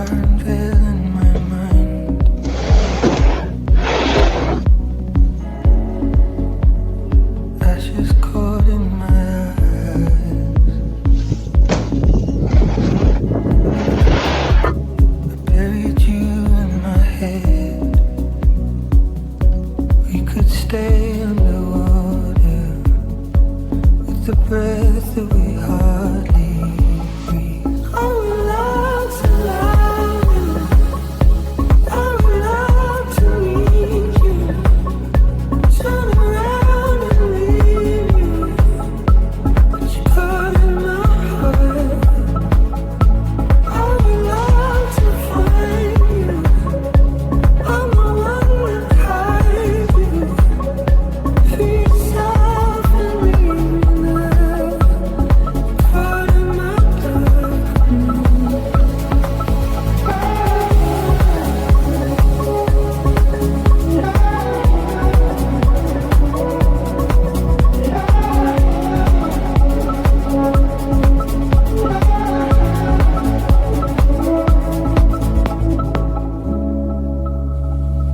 garden veil in my mind. Ashes caught in my eyes. I buried you in my head. We could stay underwater with the breath that we hardly breathe. I would love to love you. I would love to meet you. Turn around and leave you. But you're caught in my heart. I would love to find you. I'm the one that hides you. Free yourself and leave me now. Caught in my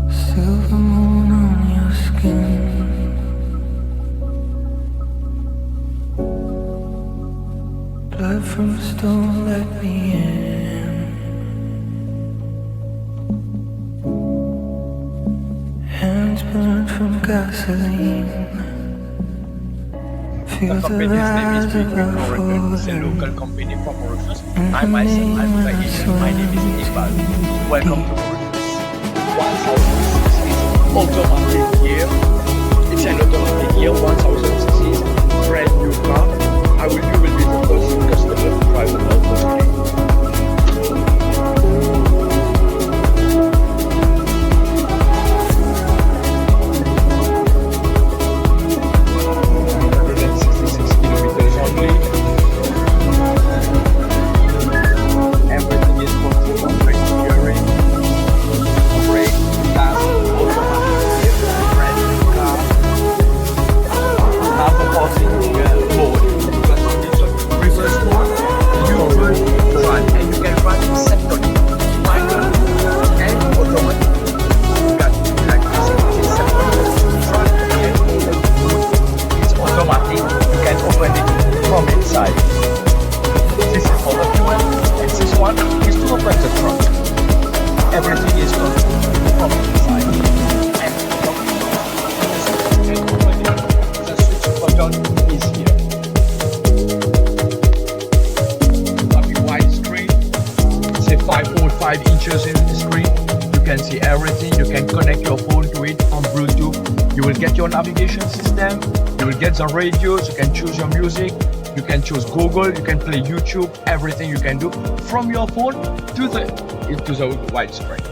silver moon on your skin. Blood from a stone, let me in. Hands burned from gasoline. Feel The the company's name is rise of Brink. our It's a falling. local company from Mauritius. In I the myself, name I'm of Bahamian. My name is Iqbal. Welcome to Mauritius. 1000 automatic gear. It's an automatic gear, 1000 cc's, brand new car. You will be the first customer to drive the car today. Kilometers only. Everything is controlled on brake steering, brake, gas, automatic gear, brand new car. Have a passing mode. Because on this reverse mode, you will run and you can run second, manual and automatic. You got like this second front and it's automatic. You can open it from inside. This is for the fuel and this one is to open the trunk. Everything is controlled from inside. And from the switch button is here. A big wide screen. It's a 5.5 inches in the screen. You can see everything. You can connect your phone to it on Bluetooth. You will get your navigation system. You will get the radios. You can choose your music. You can choose Google. You can play YouTube. Everything you can do from your phone to the widescreen.